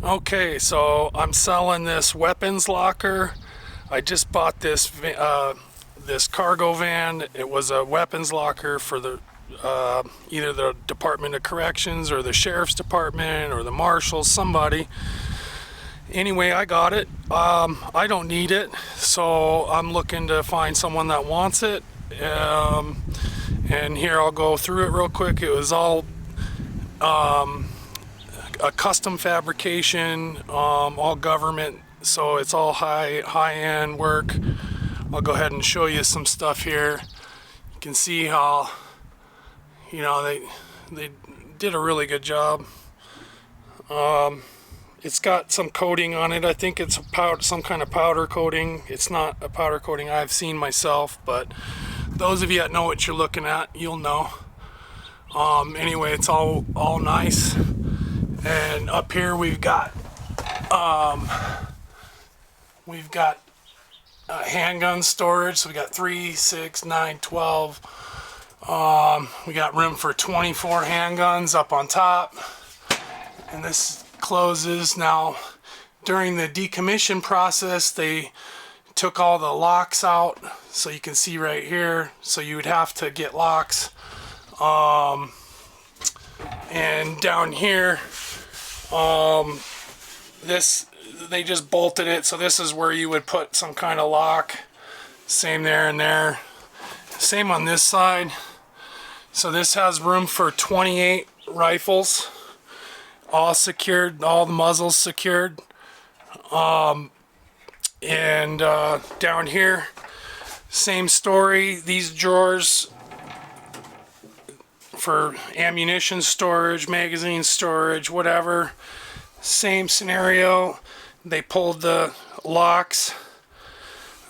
Okay, so I'm selling this weapons locker. I just bought this cargo van. It was a weapons locker for the either the Department of Corrections or the Sheriff's Department or the Marshals, somebody. Anyway, I got it. I don't need it, so I'm looking to find someone that wants it. And here I'll go through it real quick. It was all a custom fabrication, all government, so it's all high-end work. I'll go ahead and show you some stuff here. You can see how, they did a really good job. It's got some coating on it. I think it's some kind of powder coating. It's not a powder coating I've seen myself, but those of you that know what you're looking at, you'll know. Anyway, it's all nice. And up here we've got handgun storage. So we got 3, 6, 9, 12. We got room for 24 handguns up on top. And this closes. Now, during the decommission process, they took all the locks out. So you can see right here. So you would have to get locks. And down here, they just bolted it, so this is where you would put some kind of lock. Same there and there. Same on this side. So this has room for 28 rifles, all secured, all the muzzles secured. And down here, same story. These drawers for ammunition storage, magazine storage, whatever. Same scenario. They pulled the locks,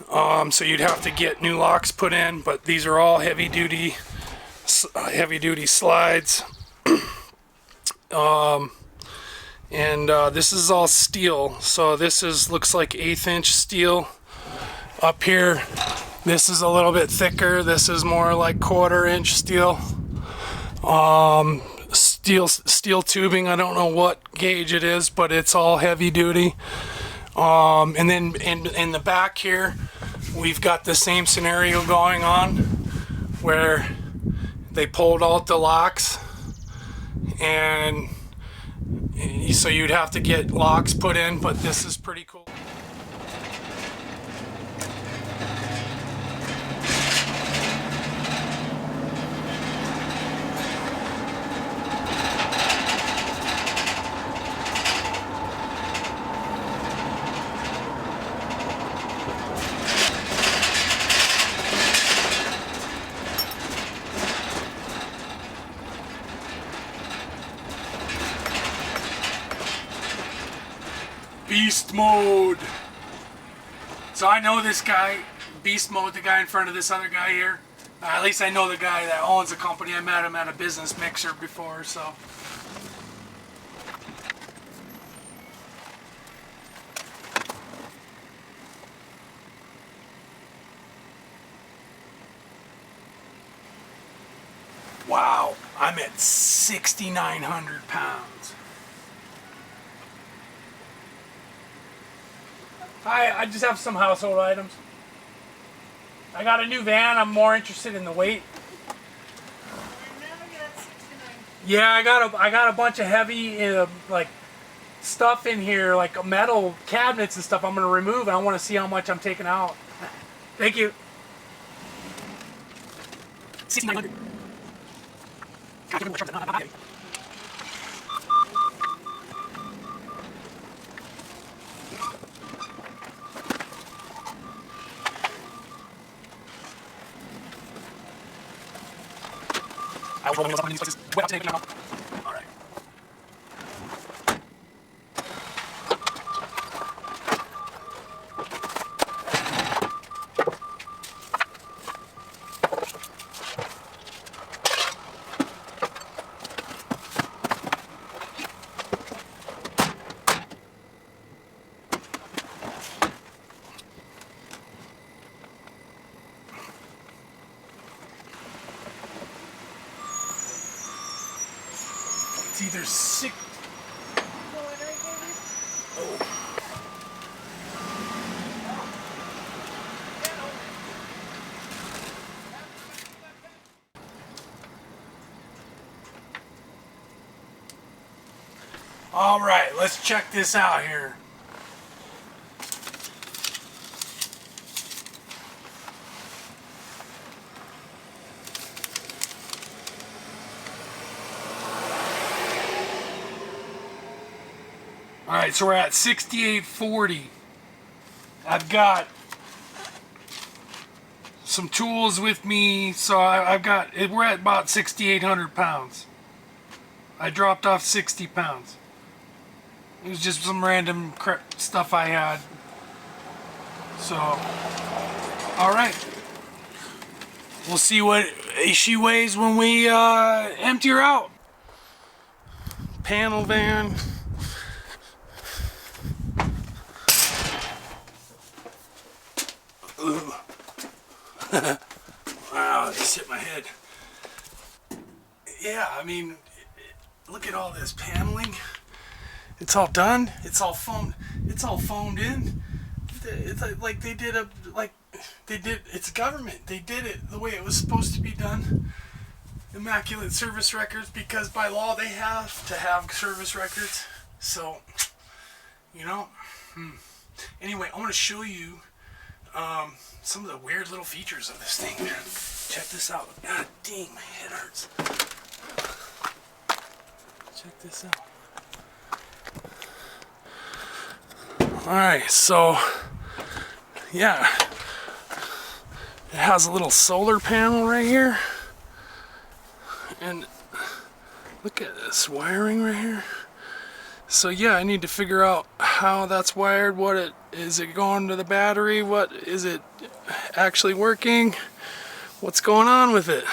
so you'd have to get new locks put in, but these are all heavy duty slides. And this is all steel, so this looks like 1/8 inch steel. Up here, this is a little bit thicker. This is more like 1/4 inch steel. Steel tubing. I don't know what gauge it is, but it's all heavy duty. And then in the back here, we've got the same scenario going on, where they pulled out the locks, and so you'd have to get locks put in. But this is pretty cool. Beast mode. So I know this guy, Beast mode, the guy in front of this other guy here. At least I know the guy that owns the company. I met him at a business mixer before, so. Wow, I'm at 6,900 pounds. I just have some household items. I got a new van. I'm more interested in the weight. Yeah, I got a bunch of heavy like stuff in here, like metal cabinets and stuff. I'm gonna remove. I want to see how much I'm taking out. Thank you. 6,900. I was rolling those up in these places. Wait up today, now. All right. It's either 6. All right, let's check this out here. All right, so we're at 6840. I've got some tools with me, so we're at about 6,800 pounds. I dropped off 60 pounds. It was just some random stuff I had. So, all right. We'll see what she weighs when we empty her out. Panel van. Ooh. Wow, just hit my head. Yeah, I mean, look at all this paneling. It's all done. It's all foamed. It's all foamed in. It's like they did it's government. They did it the way it was supposed to be done. Immaculate service records, because by law they have to have service records. So, you know. Anyway, I want to show you some of the weird little features of this thing. Check this out. God dang, my head hurts. Check this out. Alright, so yeah, it has a little solar panel right here, and look at this wiring right here. So yeah, I need to figure out how that's wired. Is it going to the battery? What is it actually working? What's going on with it?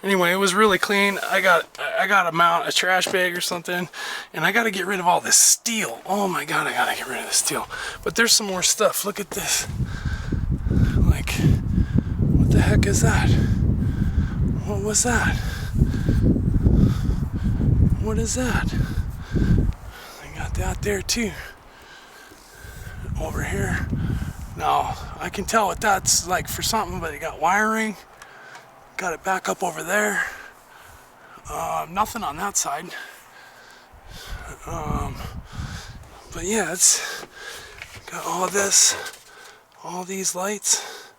Anyway, it was really clean. I got a trash bag or something, and I got to get rid of all this steel. Oh my god, I got to get rid of the steel. But there's some more stuff. Look at this. Like, what the heck is that? What was that? What is that? I got that there too. Over here. Now, I can tell what that's like for something, but it got wiring. Got it back up over there. Nothing on that side. But yeah, it's got all this, all these lights.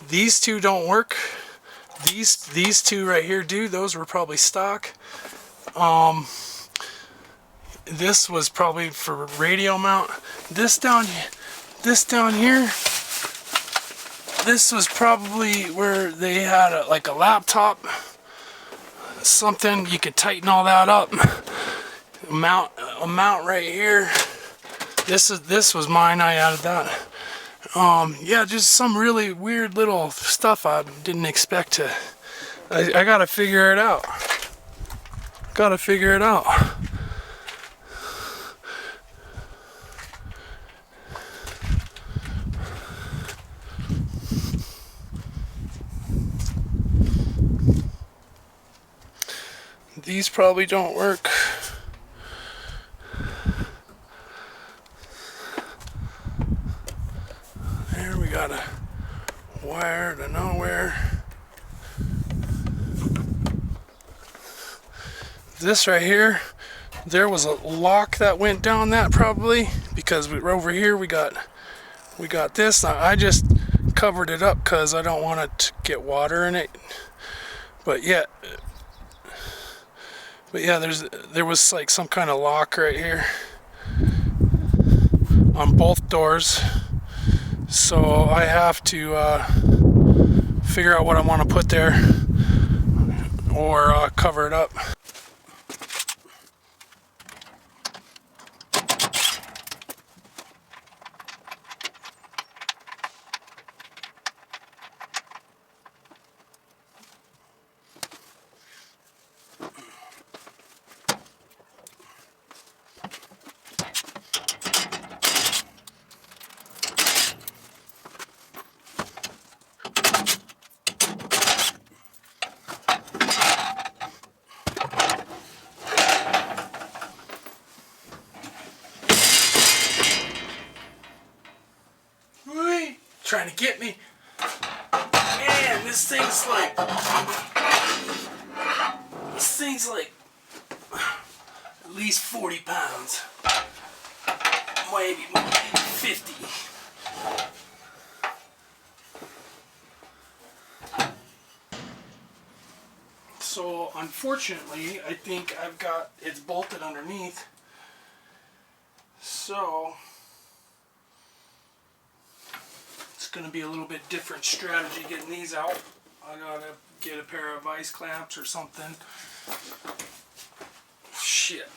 These two don't work. These two right here do. Those were probably stock. This was probably for radio mount. This down here. This was probably where they had like a laptop, something you could tighten all that up. A mount right here. This was mine. I added that. Yeah, just some really weird little stuff I didn't expect to. I gotta figure it out. Gotta figure it out. These probably don't work. There we got a wire to nowhere. This right here, there was a lock that went down that probably, because over here we got this. Now, I just covered it up because I don't want it to get water in it. But yeah, there was like some kind of lock right here on both doors, so I have to figure out what I want to put there or cover it up. trying to get me. Man, this thing's like at least 40 pounds. Maybe more, 50. So unfortunately, I think it's bolted underneath. So it's going to be a little bit different strategy getting these out. I gotta get a pair of vice clamps or something. Shit.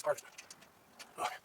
Part of it. Okay.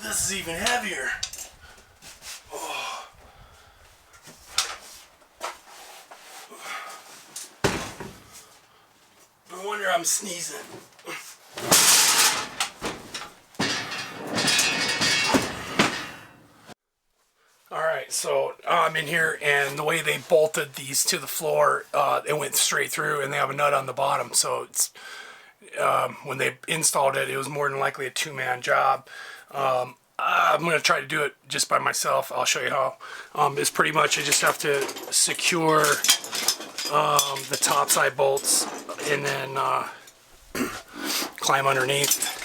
This is even heavier. Oh. No wonder I'm sneezing. Alright, so I'm in here, and the way they bolted these to the floor, it went straight through, and they have a nut on the bottom, so it's when they installed it, it was more than likely a two-man job. I'm going to try to do it just by myself. I'll show you how. It's pretty much, I just have to secure the top side bolts and then climb underneath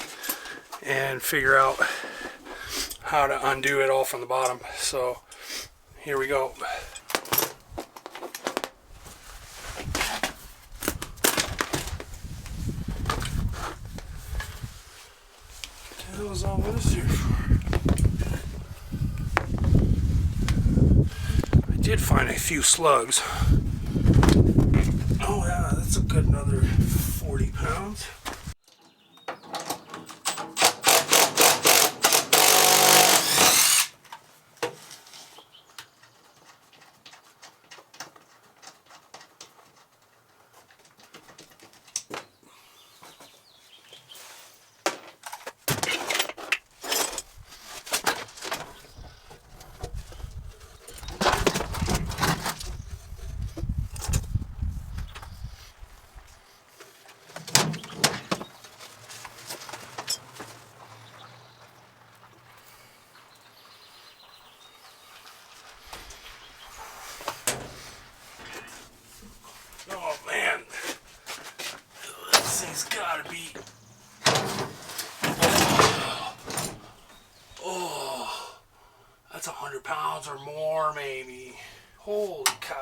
and figure out how to undo it all from the bottom. So here we go. What the hell is all this here for? I did find a few slugs. Oh yeah, that's a good another 40 pounds. Oh man, this thing's gotta be. Oh, that's 100 pounds or more, maybe. Holy cow.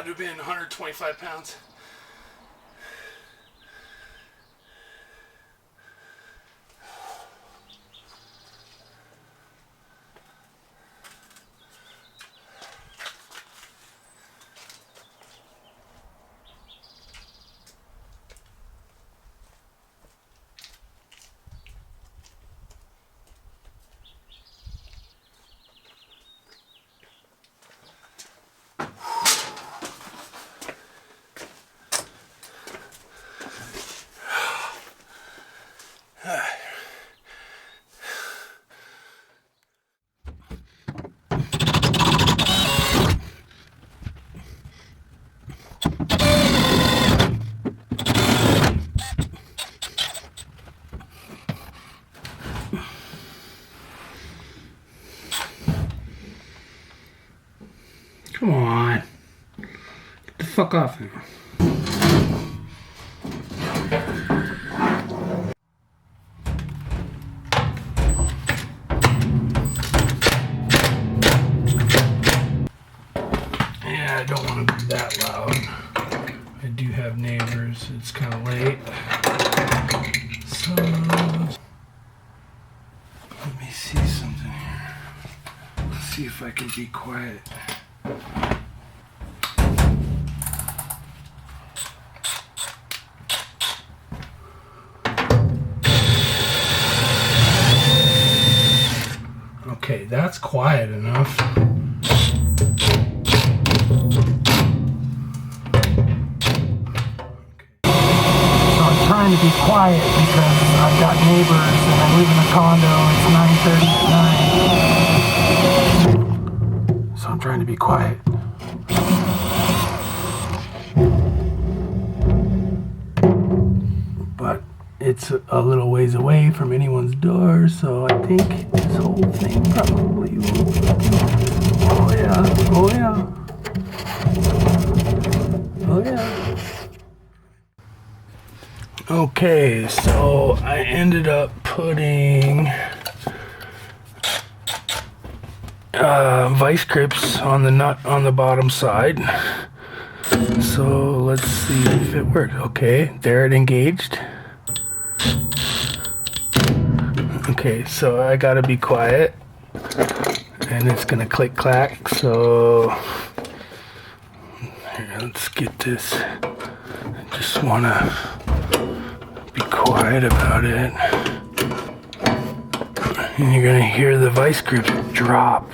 to have been 125 pounds. Come on. Get the fuck off now. Yeah, I don't want to be that loud. I do have neighbors. It's kind of late. So, let me see something here. Let's see if I can be quiet. Okay, that's quiet enough. Trying to be quiet because I've got neighbors and I live in a condo. It's 9:30 at night. So I'm trying to be quiet. But it's a little ways away from anyone's door, so I think this whole thing probably will. Oh yeah, oh yeah. Oh yeah. Okay, so I ended up putting vice grips on the nut on the bottom side. So let's see if it worked. Okay, there it engaged. Okay, so I gotta be quiet, and it's gonna click clack. So here, let's get this. I just wanna be quiet about it. And you're gonna hear the vice grip drop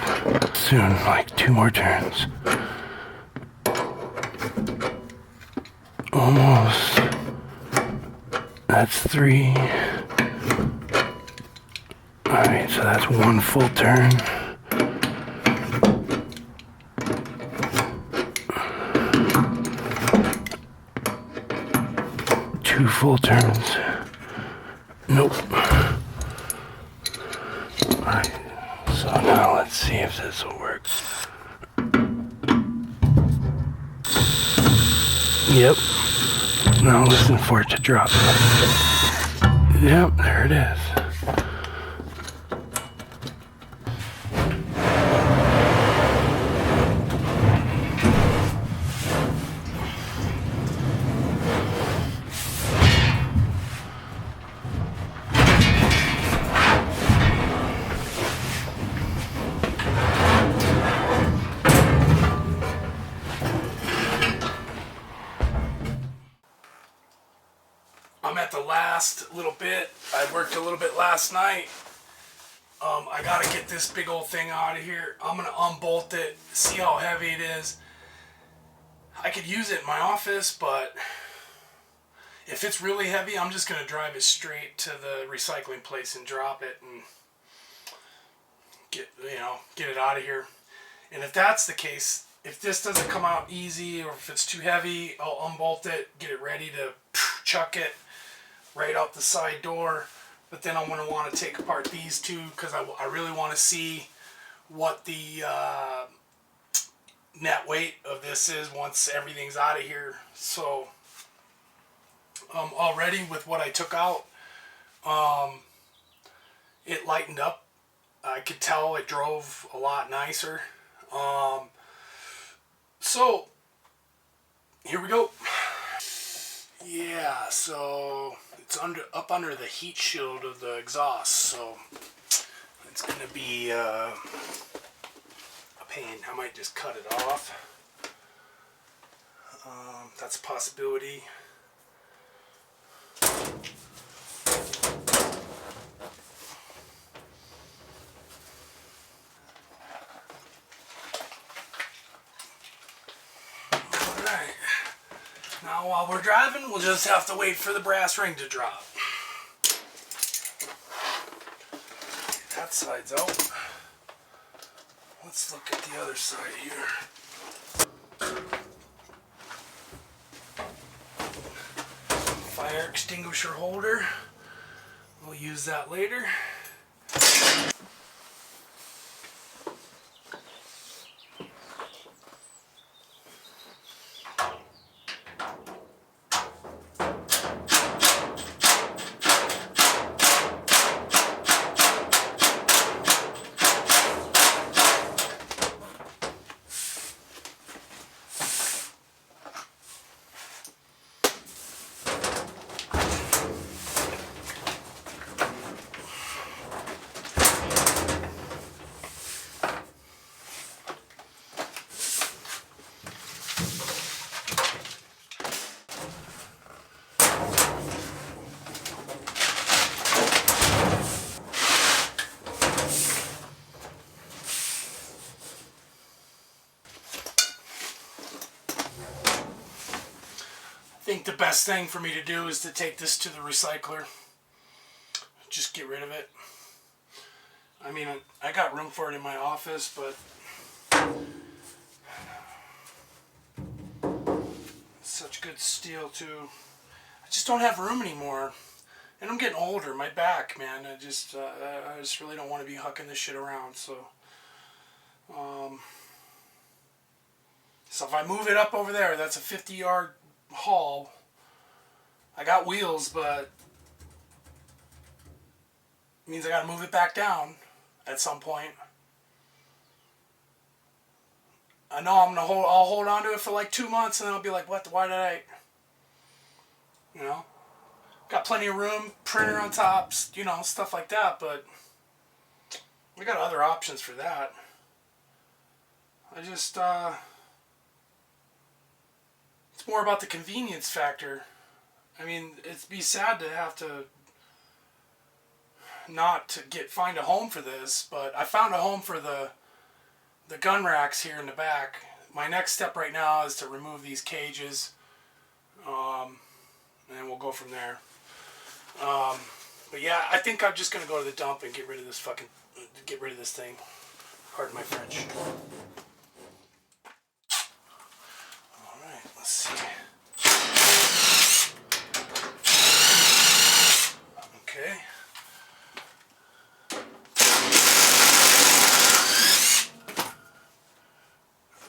soon, like 2 more turns. Almost. That's 3. Alright, so that's 1 full turn. Two full turns. Nope. Alright, so now let's see if this will work. Yep. Now listen for it to drop. Yep, there it is. I'm at the last little bit. I worked a little bit last night. I gotta get this big old thing out of here. I'm gonna unbolt it, see how heavy it is. I could use it in my office, but if it's really heavy, I'm just gonna drive it straight to the recycling place and drop it and get it out of here. And if that's the case, if this doesn't come out easy or if it's too heavy, I'll unbolt it, get it ready to chuck it right out the side door. But then I'm going to want to take apart these two because I really want to see what the net weight of this is once everything's out of here. So already with what I took out, it lightened up. I could tell it drove a lot nicer. So here we go. Yeah, so it's up under the heat shield of the exhaust, so it's gonna be a pain. I might just cut it off. That's a possibility. Alright. Now while we're driving, we'll just have to wait for the brass ring to drop. That side's out. Let's look at the other side here. Fire extinguisher holder. We'll use that later. I think the best thing for me to do is to take this to the recycler. Just get rid of it. I mean, I got room for it in my office, but it's such good steel too. I just don't have room anymore. And I'm getting older. My back, man, I just really don't want to be hucking this shit around. So if I move it up over there, that's a 50-yard haul. I got wheels, but it means I got to move it back down at some point. I know I'll hold on to it for like 2 months, and then I'll be like, what? Why did I? You know, got plenty of room, printer on top, you know, stuff like that. But we got other options for that. I just it's more about the convenience factor. I mean, it'd be sad to have to not to find a home for this, but I found a home for the gun racks here in the back. My next step right now is to remove these cages, and we'll go from there. But yeah, I think I'm just gonna go to the dump and get rid of this thing. Pardon my French. Alright, let's see. Okay.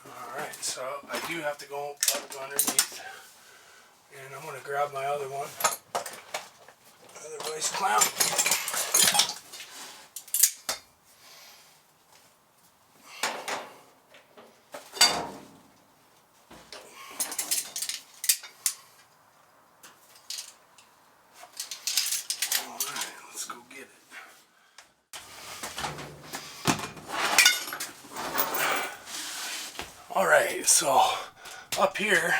Alright, so I do have to go up underneath. And I'm going to grab my other one. Other vice clamp. Alright, so up here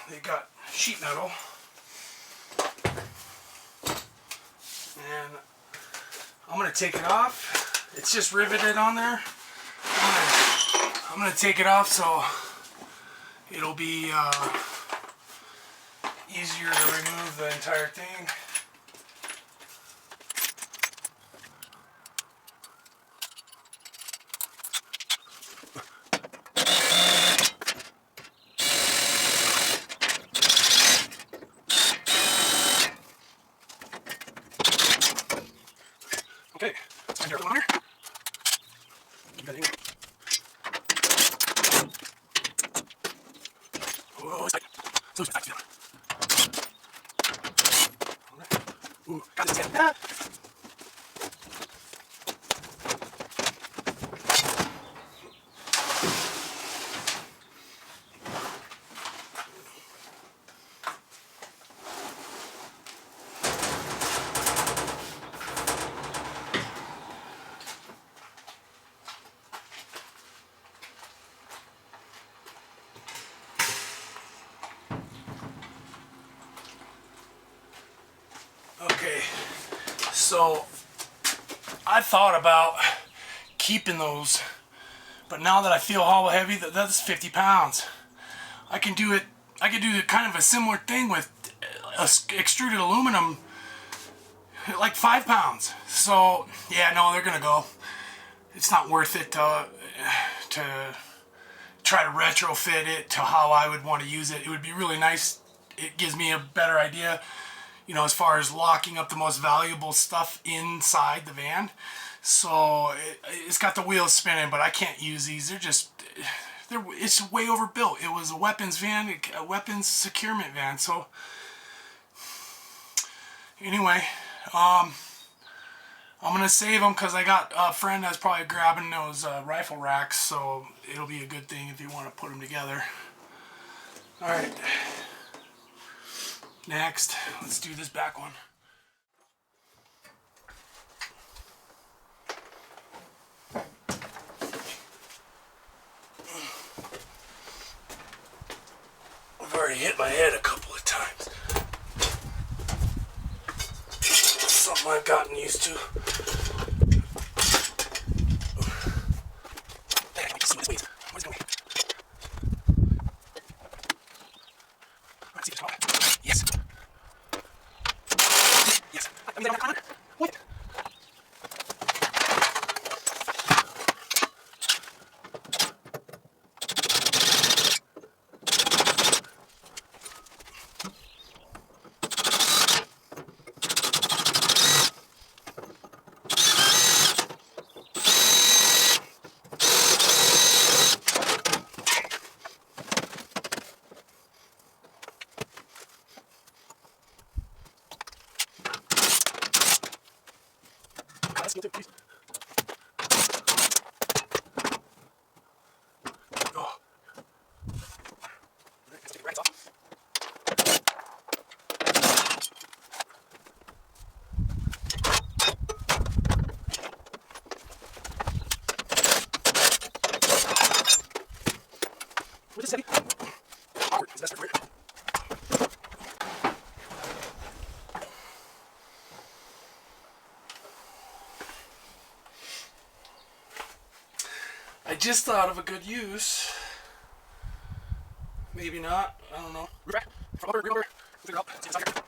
they got sheet metal, and I'm going to take it off. It's just riveted on there. I'm going to take it off so it'll be easier to remove the entire thing. Okay, and there's one here. Keep that in. Oh, it's tight. So it's tight. Alright. Ooh, got this in. So I thought about keeping those, but now that I feel hollow heavy, that's 50 pounds. I can do it. I could do kind of a similar thing with extruded aluminum, like 5 pounds. So yeah, no, they're gonna go. It's not worth it to try to retrofit it to how I would want to use it. It would be really nice. It gives me a better idea, you know, as far as locking up the most valuable stuff inside the van. So it's got the wheels spinning, but I can't use these. It's way overbuilt. It was a weapons van, a weapons securement van. So anyway, I'm gonna save them because I got a friend that's probably grabbing those rifle racks, so it'll be a good thing if you want to put them together. All right, next, let's do this back one. I've already hit my head a couple of times. Something I've gotten used to. Yes. Yes. What? Please. Oh. Let's take the racks off. Was this heavy? Awkward. Is that for it? I just thought of a good use. Maybe not. I don't know. Rear over. Figure out. See what's out here.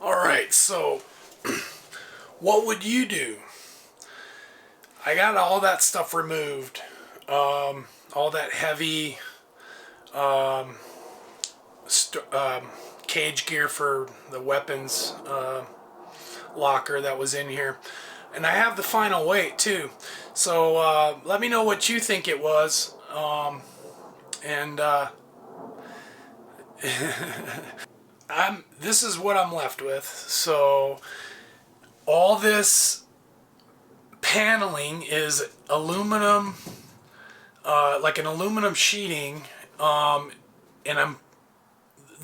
Alright, so what would you do? I got all that stuff removed. All that heavy cage gear for the weapons locker that was in here. And I have the final weight too. So let me know what you think it was. This is what I'm left with. So all this paneling is aluminum, like an aluminum sheeting, and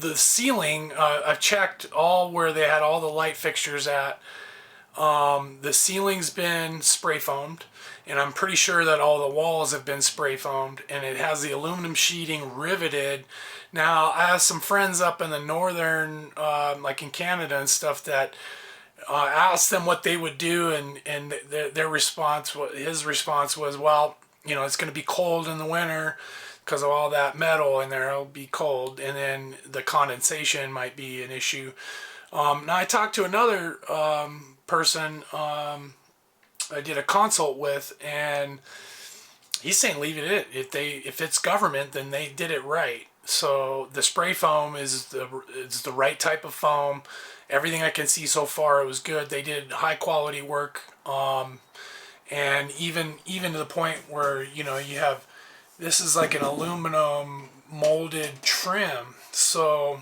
the ceiling. I've checked all where they had all the light fixtures at. The ceiling's been spray foamed, and I'm pretty sure that all the walls have been spray foamed, and it has the aluminum sheeting riveted. Now, I have some friends up in the northern, like in Canada and stuff, that asked them what they would do, and their response, his response was, well, you know, it's going to be cold in the winter because of all that metal in there. It'll be cold, and then the condensation might be an issue. Now, I talked to another person I did a consult with, and he's saying leave it in. If it's government, then they did it right. So the spray foam is the right type of foam. Everything I can see so far, it was good. They did high quality work, and even to the point where, you know, you have, this is like an aluminum molded trim. So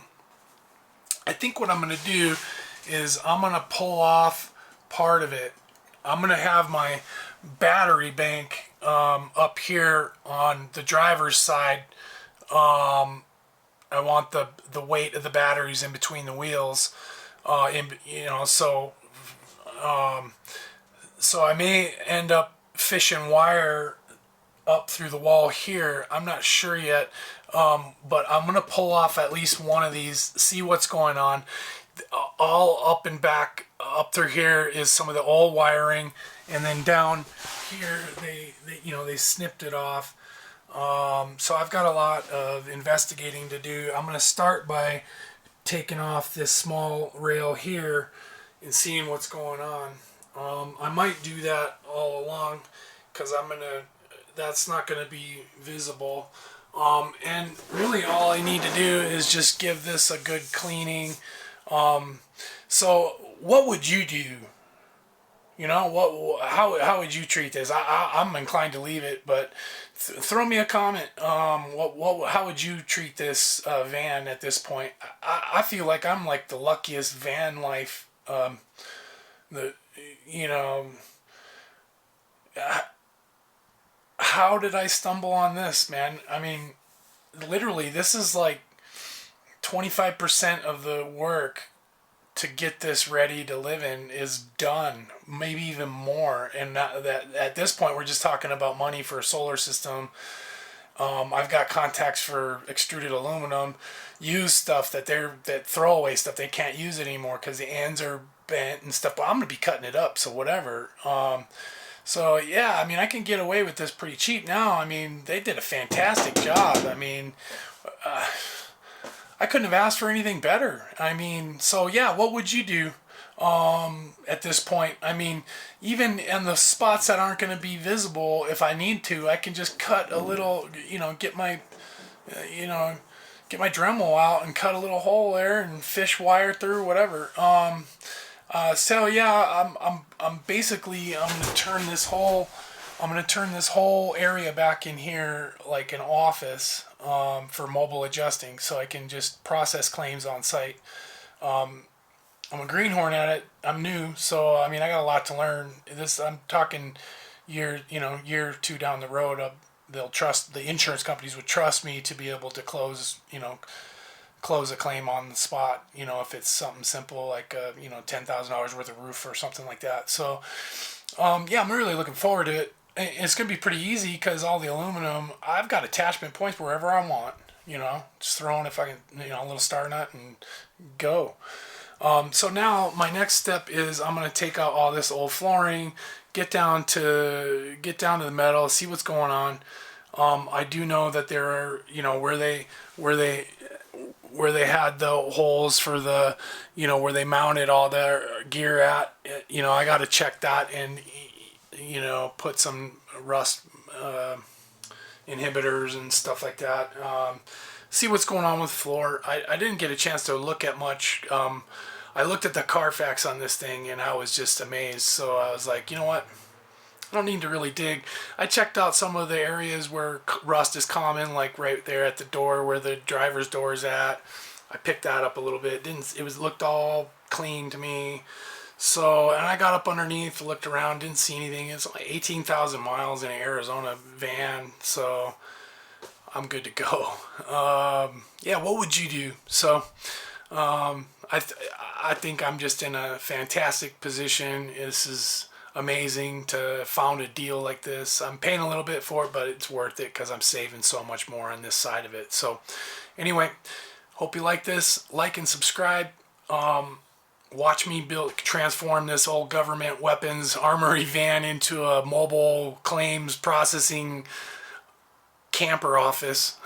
I think what I'm going to do is I'm going to pull off part of it. I'm going to have my battery bank up here on the driver's side I want the weight of the batteries in between the wheels. So I may end up fishing wire up through the wall here. I'm not sure yet, but I'm gonna pull off at least one of these, see what's going on. All up and back up through here is some of the old wiring, and then down here they snipped it off. So I've got a lot of investigating to do. I'm gonna start by taking off this small rail here and seeing what's going on. I might do that all along because that's not going to be visible. And really all I need to do is just give this a good cleaning. So what would you do? How would you treat this? I'm inclined to leave it, but throw me a comment. How would you treat this van at this point? I feel like I'm like the luckiest VanLife. The you know, how did I stumble on this, man? I mean, literally, this is like 25% of the work to get this ready to live in is done, maybe even more. And that at this point, we're just talking about money for a solar system. I've got contacts for extruded aluminum, used stuff that throwaway stuff they can't use it anymore because the ends are bent and stuff. But I'm gonna be cutting it up, so whatever. So yeah, I mean, I can get away with this pretty cheap now. I mean, they did a fantastic job. I mean, I couldn't have asked for anything better. I mean, so yeah, what would you do at this point? I mean, even in the spots that aren't going to be visible, if I need to, I can just cut a little, get my Dremel out and cut a little hole there and fish wire through, whatever. So yeah, I'm basically I'm gonna turn this whole area back in here like an office for mobile adjusting, so I can just process claims on site. I'm a greenhorn at it. I'm new, so I mean I got a lot to learn. I'm talking year or two down the road. The insurance companies would trust me to be able to close a claim on the spot, if it's something simple like $10,000 worth of roof or something like that. So yeah, I'm really looking forward to it. It's gonna be pretty easy because all the aluminum, I've got attachment points wherever I want. Just throw in if I can, a little star nut and go. So now my next step is I'm gonna take out all this old flooring, get down to the metal, see what's going on. I do know that there are, where they had the holes for the, where they mounted all their gear at, I got to check that and, put some rust inhibitors and stuff like that. See what's going on with the floor. I didn't get a chance to look at much. I looked at the Carfax on this thing and I was just amazed. So I was like, you know what? I don't need to really dig. I checked out some of the areas where rust is common, like right there at the door where the driver's door is at. I picked that up a little bit. Looked all clean to me. So, and I got up underneath, looked around, didn't see anything. It's like 18,000 miles in an Arizona van, so I'm good to go. Yeah, what would you do? So, I think I'm just in a fantastic position. This is amazing to found a deal like this. I'm paying a little bit for it, but it's worth it because I'm saving so much more on this side of it. So anyway, hope you like this. Like and subscribe. Watch me transform this old government weapons armory van into a mobile claims processing camper office.